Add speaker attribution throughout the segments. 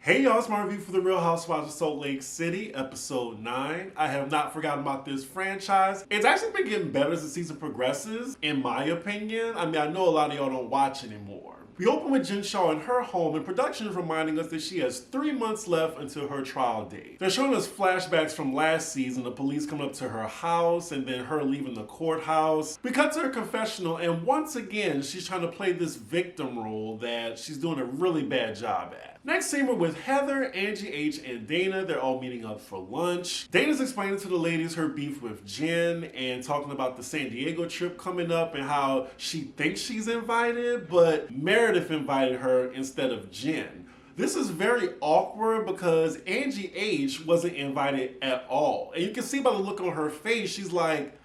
Speaker 1: Hey y'all, it's my review for the Real Housewives of Salt Lake City, episode 9. I have not forgotten about this franchise. It's actually been getting better as the season progresses, in my opinion. I mean, I know a lot of y'all don't watch anymore. We open with Jen Shah in her home, and production is reminding us that she has 3 months left until her trial date. They're showing us flashbacks from last season, the police coming up to her house, and then her leaving the courthouse. We cut to her confessional, and once again, she's trying to play this victim role that she's doing a really bad job at. Next scene, we're with Heather, Angie H, and Dana. They're all meeting up for lunch. Dana's explaining to the ladies her beef with Jen and talking about the San Diego trip coming up and how she thinks she's invited, but Meredith invited her instead of Jen. This is very awkward because Angie H wasn't invited at all. And you can see by the look on her face, she's like,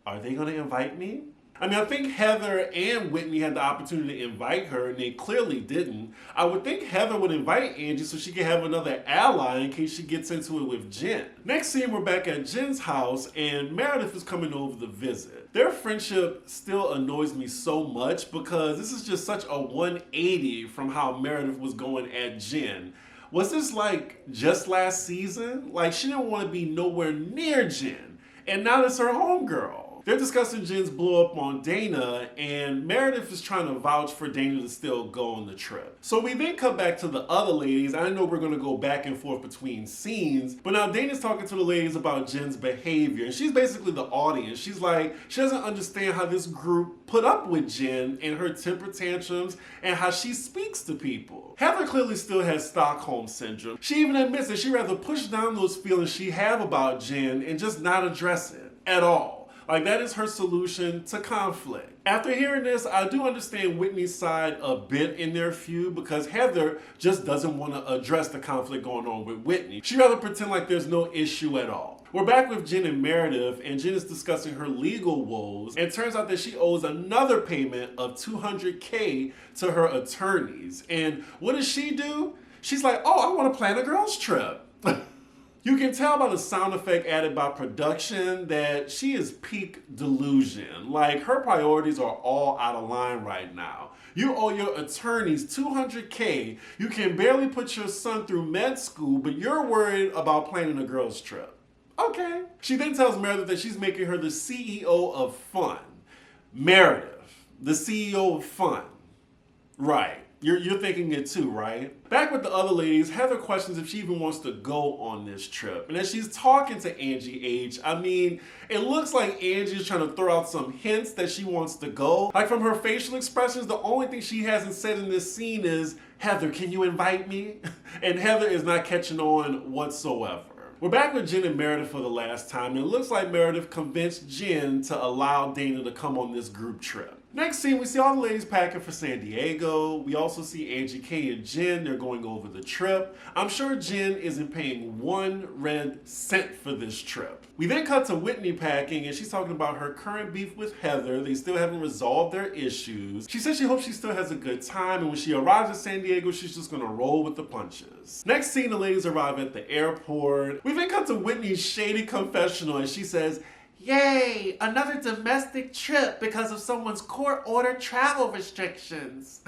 Speaker 1: are they gonna invite me? I mean, I think Heather and Whitney had the opportunity to invite her, and they clearly didn't. I would think Heather would invite Angie so she could have another ally in case she gets into it with Jen. Next scene, we're back at Jen's house, and Meredith is coming over to visit. Their friendship still annoys me so much because this is just such a 180 from how Meredith was going at Jen. Was this like just last season? Like, she didn't want to be nowhere near Jen, and now it's her homegirl. They're discussing Jen's blow up on Dana, and Meredith is trying to vouch for Dana to still go on the trip. So we then come back to the other ladies. I know we're gonna go back and forth between scenes, but now Dana's talking to the ladies about Jen's behavior, and she's basically the audience. She's like, she doesn't understand how this group put up with Jen and her temper tantrums and how she speaks to people. Heather clearly still has Stockholm Syndrome. She even admits that she'd rather push down those feelings she have about Jen and just not address it at all. Like, that is her solution to conflict. After hearing this, I do understand Whitney's side a bit in their feud because Heather just doesn't want to address the conflict going on with Whitney. She'd rather pretend like there's no issue at all. We're back with Jen and Meredith, and Jen is discussing her legal woes, and it turns out that she owes another payment of $200K to her attorneys. And what does she do? She's like, oh, I want to plan a girls' trip. You can tell by the sound effect added by production that she is peak delusion. Like, her priorities are all out of line right now. You owe your attorneys $200K. You can barely put your son through med school, but you're worried about planning a girls' trip. Okay. She then tells Meredith that she's making her the CEO of fun. Meredith, the CEO of fun. Right. You're thinking it too, right? Back with the other ladies, Heather questions if she even wants to go on this trip. And as she's talking to Angie H, I mean, it looks like Angie's trying to throw out some hints that she wants to go. Like, from her facial expressions, the only thing she hasn't said in this scene is, Heather, can you invite me? And Heather is not catching on whatsoever. We're back with Jen and Meredith for the last time, and it looks like Meredith convinced Jen to allow Dana to come on this group trip. Next scene, we see all the ladies packing for San Diego. We also see Angie K and Jen. They're going over the trip. I'm sure Jen isn't paying 1 red cent for this trip. We then cut to Whitney packing, and she's talking about her current beef with Heather. They still haven't resolved their issues. She says she hopes she still has a good time, and when she arrives at San Diego, she's just gonna roll with the punches. Next scene, the ladies arrive at the airport. We then cut to Whitney's shady confessional, and she says, yay, another domestic trip because of someone's court-ordered travel restrictions.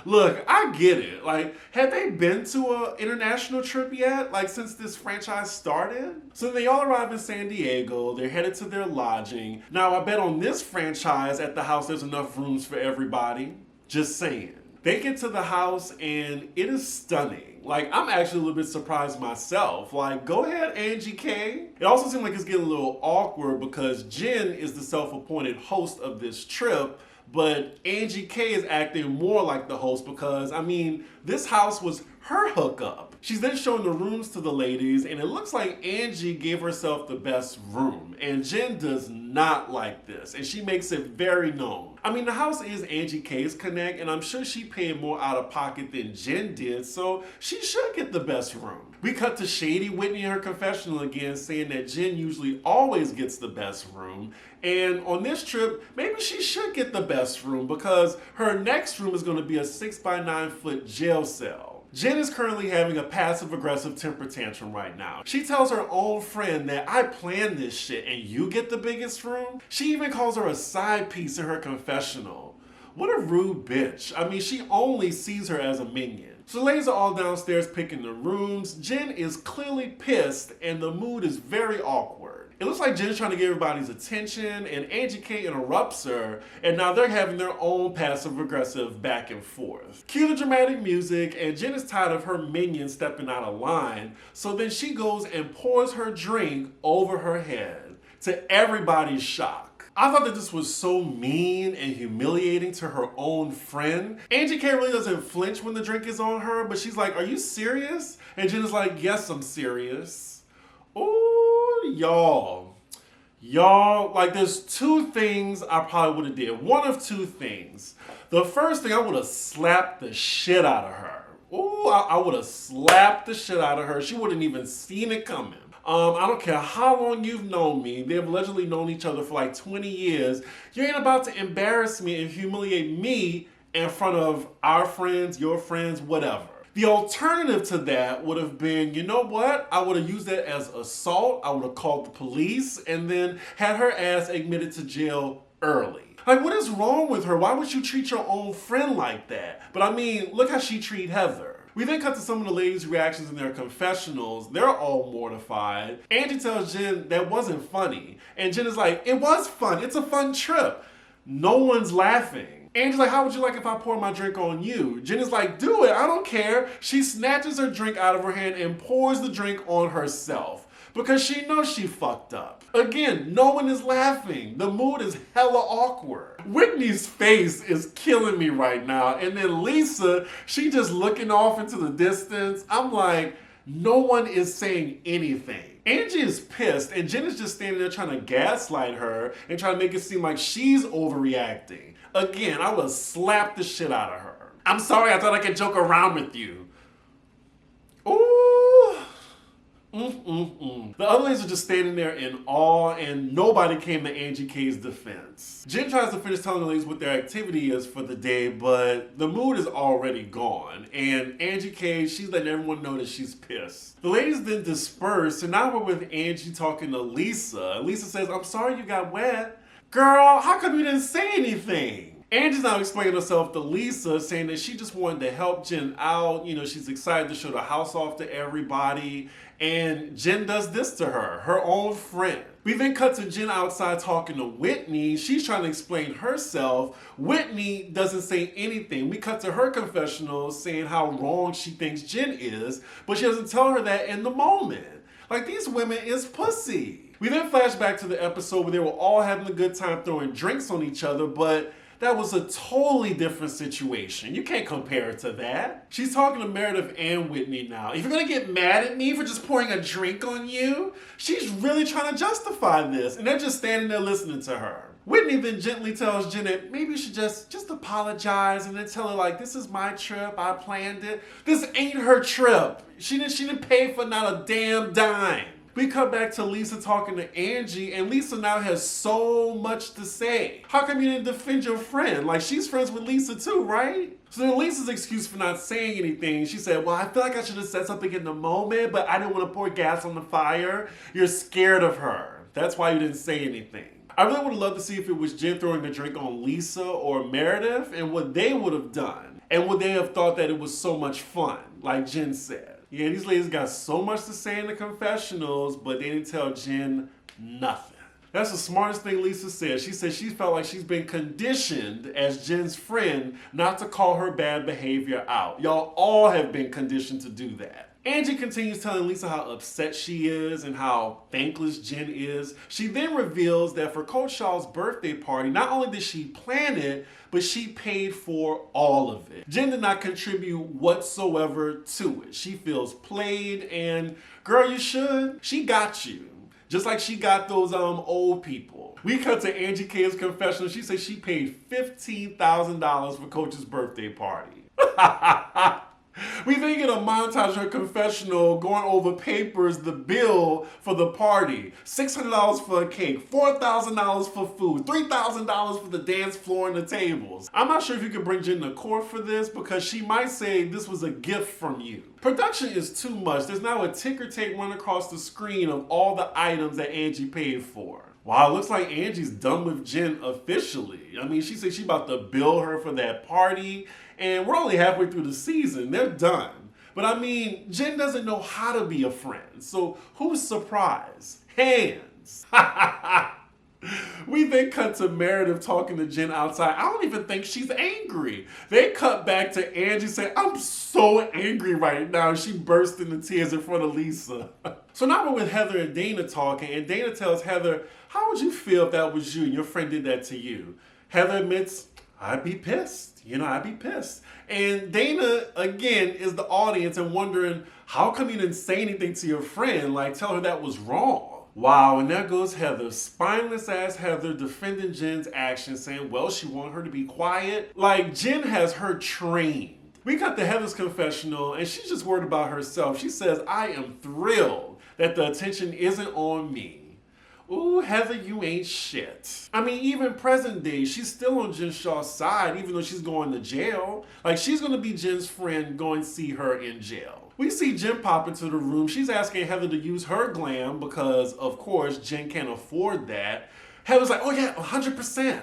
Speaker 1: Look, I get it. Like, have they been to an international trip yet? Like, since this franchise started? So they all arrive in San Diego. They're headed to their lodging. Now, I bet on this franchise at the house there's enough rooms for everybody. Just saying. They get to the house and it is stunning. Like, I'm actually a little bit surprised myself. Like, go ahead, Angie K. It also seems like it's getting a little awkward because Jen is the self-appointed host of this trip, but Angie K is acting more like the host because, I mean, this house was her hookup. She's then showing the rooms to the ladies, and it looks like Angie gave herself the best room, and Jen does not like this, and she makes it very known. I mean, the house is Angie K's connect, and I'm sure she paid more out of pocket than Jen did, so she should get the best room. We cut to shady Whitney in her confessional again, saying that Jen usually always gets the best room, and on this trip, maybe she should get the best room because her next room is going to be a 6x9 foot jail cell. Jen is currently having a passive-aggressive temper tantrum right now. She tells her own friend that I planned this shit and you get the biggest room? She even calls her a side piece in her confessional. What a rude bitch. I mean, she only sees her as a minion. So the ladies are all downstairs picking the rooms. Jen is clearly pissed and the mood is very awkward. It looks like Jen's trying to get everybody's attention and Angie K interrupts her and now they're having their own passive-aggressive back and forth. Cue the dramatic music and Jen is tired of her minion stepping out of line, so then she goes and pours her drink over her head, to everybody's shock. I thought that this was so mean and humiliating to her own friend. Angie K really doesn't flinch when the drink is on her, but she's like, are you serious? And Jen is like, yes, I'm serious. Ooh, y'all, like there's two things I probably would have did. One of two things. The first thing, I would have slapped the shit out of her. Ooh, I would have slapped the shit out of her. She wouldn't even seen it coming. I don't care how long you've known me. They've allegedly known each other for like 20 years. You ain't about to embarrass me and humiliate me in front of our friends, your friends, whatever. The alternative to that would have been, you know what? I would have used that as assault. I would have called the police and then had her ass admitted to jail early. Like, what is wrong with her? Why would you treat your own friend like that? But I mean, look how she treated Heather. We then cut to some of the ladies' reactions in their confessionals. They're all mortified. Angie tells Jen that wasn't funny. And Jen is like, it was fun. It's a fun trip. No one's laughing. Angie's like, how would you like if I pour my drink on you? Jen is like, do it. I don't care. She snatches her drink out of her hand and pours the drink on herself because she knows she fucked up. Again, no one is laughing. The mood is hella awkward. Whitney's face is killing me right now. And then Lisa, she just looking off into the distance. I'm like, no one is saying anything. Angie is pissed and Jen is just standing there trying to gaslight her and trying to make it seem like she's overreacting. Again, I would slap the shit out of her. I'm sorry, I thought I could joke around with you. Ooh. The other ladies are just standing there in awe and nobody came to Angie K's defense. Jen tries to finish telling the ladies what their activity is for the day, but the mood is already gone. And Angie K, she's letting everyone know that she's pissed. The ladies then disperse and now we're with Angie talking to Lisa. Lisa says, I'm sorry you got wet. Girl, how come you didn't say anything? Angie's now explaining herself to Lisa, saying that she just wanted to help Jen out. You know, she's excited to show the house off to everybody. And Jen does this to her own friend. We then cut to Jen outside talking to Whitney. She's trying to explain herself. Whitney doesn't say anything. We cut to her confessional saying how wrong she thinks Jen is, but she doesn't tell her that in the moment. Like, these women is pussy. We then flash back to the episode where they were all having a good time throwing drinks on each other, but that was a totally different situation. You can't compare it to that. She's talking to Meredith and Whitney now. If you're gonna get mad at me for just pouring a drink on you, she's really trying to justify this. And they're just standing there listening to her. Whitney then gently tells Jen that maybe you should just apologize and then tell her like, this is my trip, I planned it. This ain't her trip. She didn't pay for not a damn dime. We cut back to Lisa talking to Angie, and Lisa now has so much to say. How come you didn't defend your friend? Like, she's friends with Lisa too, right? So then Lisa's excuse for not saying anything, she said, well, I feel like I should have said something in the moment, but I didn't want to pour gas on the fire. You're scared of her. That's why you didn't say anything. I really would have loved to see if it was Jen throwing a drink on Lisa or Meredith and what they would have done. And would they have thought that it was so much fun, like Jen said. Yeah, these ladies got so much to say in the confessionals, but they didn't tell Jen nothing. That's the smartest thing Lisa said. She said she felt like she's been conditioned as Jen's friend not to call her bad behavior out. Y'all all have been conditioned to do that. Angie continues telling Lisa how upset she is and how thankless Jen is. She then reveals that for Coach Shaw's birthday party, not only did she plan it, but she paid for all of it. Jen did not contribute whatsoever to it. She feels played and, girl, you should. She got you. Just like she got those old people. We cut to Angie K's confessional. She said she paid $15,000 for Coach's birthday party. We then get a montage of her confessional going over papers, the bill for the party. $600 for a cake, $4,000 for food, $3,000 for the dance floor and the tables. I'm not sure if you can bring Jen to court for this because she might say this was a gift from you. Production is too much. There's now a ticker tape running across the screen of all the items that Angie paid for. Wow, it looks like Angie's done with Jen officially. I mean, she said she's about to bill her for that party And we're only halfway through the season. They're done. But I mean, Jen doesn't know how to be a friend. So who's surprised? Hands. We then cut to Meredith talking to Jen outside. I don't even think she's angry. They cut back to Angie saying, I'm so angry right now. She burst into tears in front of Lisa. So now we're with Heather and Dana talking, and Dana tells Heather, how would you feel if that was you and your friend did that to you? Heather admits, I'd be pissed. I'd be pissed. And Dana, again, is the audience and wondering, how come you didn't say anything to your friend? Like, tell her that was wrong. Wow, and there goes Heather, spineless ass Heather defending Jen's actions, saying, well, she wanted her to be quiet. Like, Jen has her trained. We got to Heather's confessional, and she's just worried about herself. She says, I am thrilled that the attention isn't on me. Ooh, Heather, you ain't shit. I mean, even present day, she's still on Jen Shaw's side, even though she's going to jail. Like, she's going to be Jen's friend going to see her in jail. We see Jen pop into the room. She's asking Heather to use her glam because, of course, Jen can't afford that. Heather's like, oh yeah, 100%.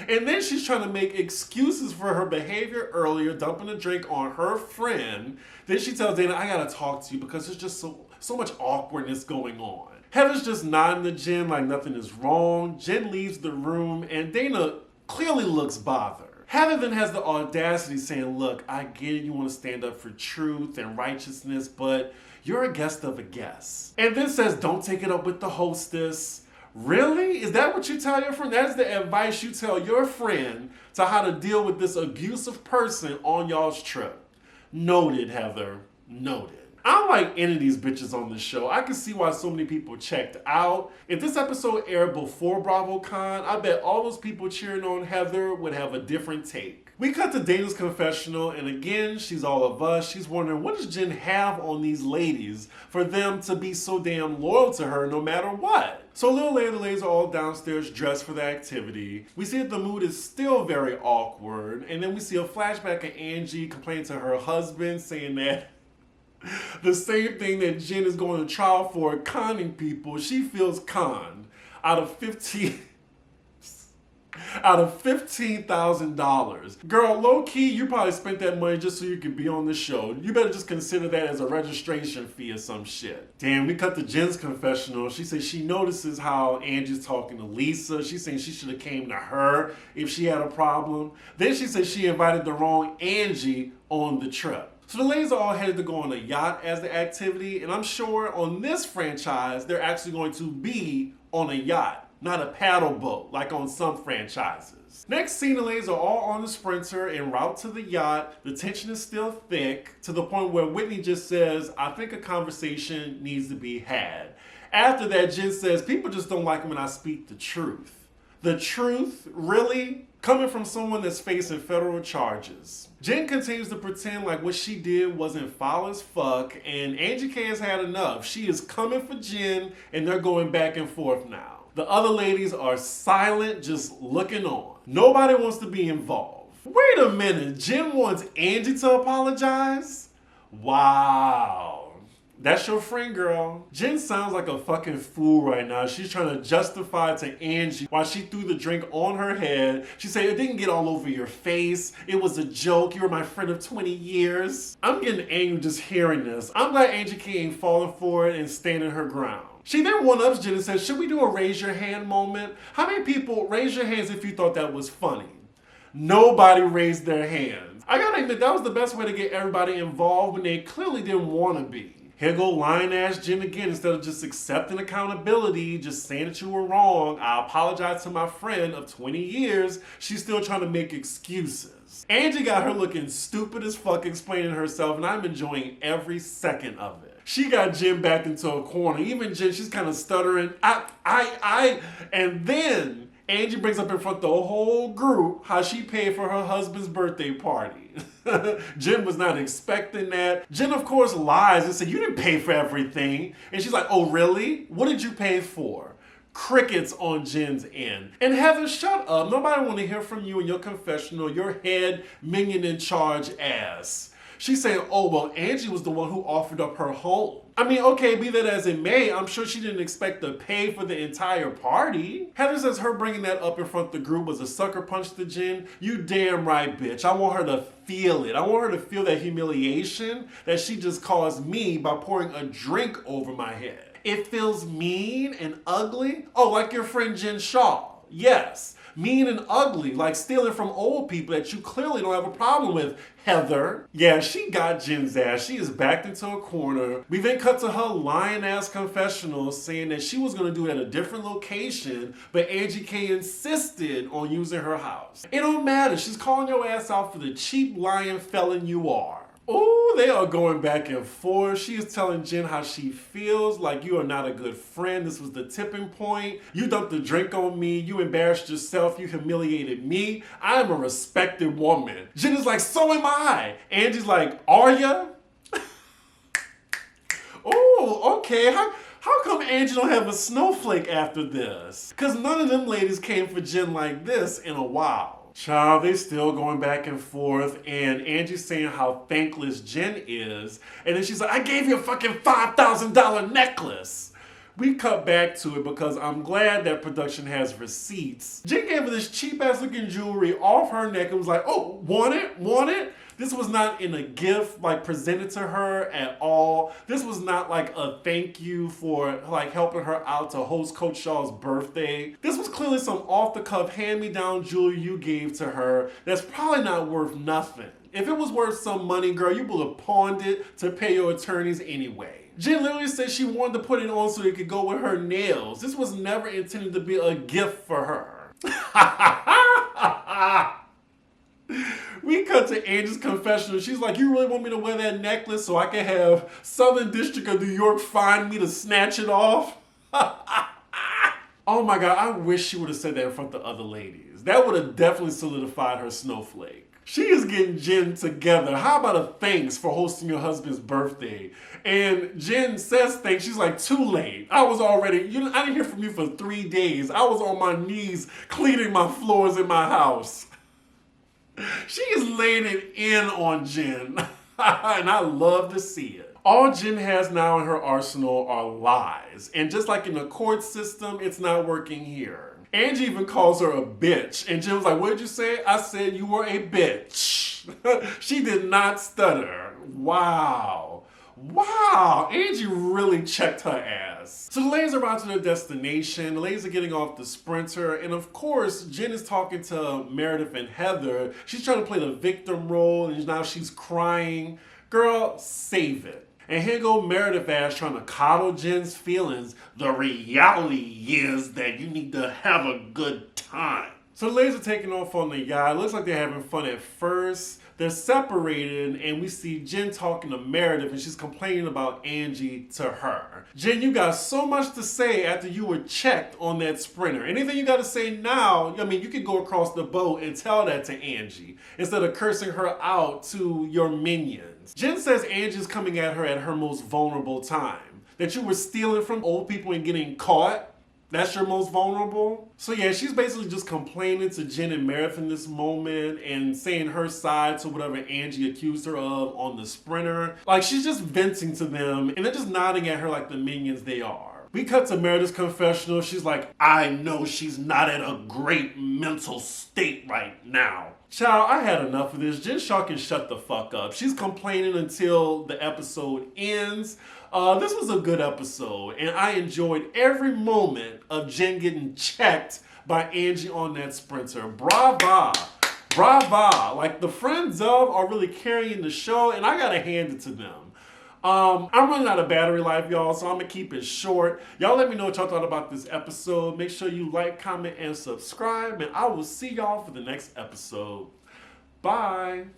Speaker 1: And then she's trying to make excuses for her behavior earlier, dumping a drink on her friend. Then she tells Dana, I gotta talk to you because there's just so much awkwardness going on. Heather's just nodding to Jen like nothing is wrong. Jen leaves the room and Dana clearly looks bothered. Heather then has the audacity saying, look, I get it, you want to stand up for truth and righteousness, but you're a guest of a guest. And then says, don't take it up with the hostess. Really? Is that what you tell your friend? That's the advice you tell your friend to how to deal with this abusive person on y'all's trip. Noted, Heather. Noted. I don't like any of these bitches on this show. I can see why so many people checked out. If this episode aired before BravoCon, I bet all those people cheering on Heather would have a different take. We cut to Dana's confessional, and again, she's all of us. She's wondering, what does Jen have on these ladies for them to be so damn loyal to her no matter what? So a little later, the ladies are all downstairs dressed for the activity. We see that the mood is still very awkward, and then we see a flashback of Angie complaining to her husband, saying that the same thing that Jen is going to trial for, conning people, she feels conned out of $15,000. Girl, low key, you probably spent that money just so you could be on the show. You better just consider that as a registration fee or some shit. Damn, we cut to Jen's confessional. She says she notices how Angie's talking to Lisa. She's saying she should have came to her if she had a problem. Then she says she invited the wrong Angie on the trip. So the ladies are all headed to go on a yacht as the activity, and I'm sure on this franchise, they're actually going to be on a yacht, not a paddle boat like on some franchises. Next scene, the ladies are all on the Sprinter en route to the yacht. The tension is still thick to the point where Whitney just says, I think a conversation needs to be had. After that, Jen says, people just don't like when I speak the truth. The truth? Really? Coming from someone that's facing federal charges. Jen continues to pretend like what she did wasn't foul as fuck, and Angie K has had enough. She is coming for Jen, and they're going back and forth now. The other ladies are silent, just looking on. Nobody wants to be involved. Wait a minute, Jen wants Angie to apologize? Wow. That's your friend, girl. Jen sounds like a fucking fool right now. She's trying to justify to Angie why she threw the drink on her head. She said, it didn't get all over your face. It was a joke. You were my friend of 20 years. I'm getting angry just hearing this. I'm glad Angie K ain't falling for it and standing her ground. She then one-ups Jen and says, should we do a raise your hand moment? How many people raise your hands if you thought that was funny? Nobody raised their hands. I gotta admit, that was the best way to get everybody involved when they clearly didn't want to be. Here go lying-ass Jen again. Instead of just accepting accountability, just saying that you were wrong, I apologize to my friend of 20 years, she's still trying to make excuses. Angie got her looking stupid as fuck explaining herself, and I'm enjoying every second of it. She got Jen backed into a corner. Even Jen, she's kind of stuttering. And then Angie brings up in front of the whole group how she paid for her husband's birthday party. Jen was not expecting that. Jen, of course, lies and said, you didn't pay for everything. And she's like, oh, really? What did you pay for? Crickets on Jen's end. And Heather, shut up. Nobody want to hear from you in your confessional, your head minion in charge ass. She's saying, oh, well, Angie was the one who offered up her home. I mean, okay, be that as it may, I'm sure she didn't expect to pay for the entire party. Heather says her bringing that up in front of the group was a sucker punch to Jen. You damn right, bitch. I want her to feel it. I want her to feel that humiliation that she just caused me by pouring a drink over my head. It feels mean and ugly. Oh, like your friend Jen Shaw. Yes, mean and ugly, like stealing from old people that you clearly don't have a problem with, Heather. Yeah, she got Jen's ass. She is backed into a corner. We then cut to her lying-ass confessional saying that she was going to do it at a different location, but Angie K insisted on using her house. It don't matter. She's calling your ass out for the cheap lying felon you are. Oh, they are going back and forth. She is telling Jen how she feels, like you are not a good friend. This was the tipping point. You dumped the drink on me. You embarrassed yourself. You humiliated me. I am a respected woman. Jen is like, so am I. Angie's like, are ya? Oh, okay. How come Angie don't have a snowflake after this? Because none of them ladies came for Jen like this in a while. Child, they still going back and forth, and Angie's saying how thankless Jen is, and then she's like, I gave you a fucking $5,000 necklace. We cut back to it because I'm glad that production has receipts. Jen gave her this cheap-ass looking jewelry off her neck and was like, oh, want it? Want it? This was not in a gift, like, presented to her at all. This was not like a thank you for, like, helping her out to host Coach Shaw's birthday. This was clearly some off-the-cuff hand-me-down jewelry you gave to her that's probably not worth nothing. If it was worth some money, girl, you would have pawned it to pay your attorneys anyway. Jen literally said she wanted to put it on so it could go with her nails. This was never intended to be a gift for her. We cut to Angie's confessional. She's like, you really want me to wear that necklace so I can have Southern District of New York find me to snatch it off? Oh my God, I wish she would have said that in front of the other ladies. That would have definitely solidified her snowflake. She is getting Jen together. How about a thanks for hosting your husband's birthday? And Jen says thanks. She's like, too late. I was already, I didn't hear from you for 3 days. I was on my knees cleaning my floors in my house. She is laying it in on Jen, and I love to see it. All Jen has now in her arsenal are lies, and just like in the court system, it's not working here. Angie even calls her a bitch, and Jen was like, what did you say? I said you were a bitch. She did not stutter. Wow. Wow, Angie really checked her ass. So the ladies are out to their destination. The ladies are getting off the Sprinter. And of course, Jen is talking to Meredith and Heather. She's trying to play the victim role and now she's crying. Girl, save it. And here go Meredith ass trying to coddle Jen's feelings. The reality is that you need to have a good time. So the ladies are taking off on the yacht. It looks like they're having fun at first. They're separated, and we see Jen talking to Meredith, and she's complaining about Angie to her. Jen, you got so much to say after you were checked on that Sprinter. Anything you got to say now, I mean, you could go across the boat and tell that to Angie instead of cursing her out to your minions. Jen says Angie's coming at her at her most vulnerable time. That you were stealing from old people and getting caught. That's your most vulnerable? So yeah, she's basically just complaining to Jen and Meredith in this moment and saying her side to whatever Angie accused her of on the Sprinter. Like, she's just venting to them and they're just nodding at her like the minions they are. We cut to Meredith's confessional. She's like, I know she's not in a great mental state right now. Child, I had enough of this. Jen Shaw can shut the fuck up. She's complaining until the episode ends. This was a good episode, and I enjoyed every moment of Jen getting checked by Angie on that Sprinter. Brava. Brava. Like, the friends of are really carrying the show, and I gotta hand it to them. I'm running out of battery life, y'all, so I'm gonna keep it short. Y'all let me know what y'all thought about this episode. Make sure you like, comment, and subscribe, and I will see y'all for the next episode. Bye.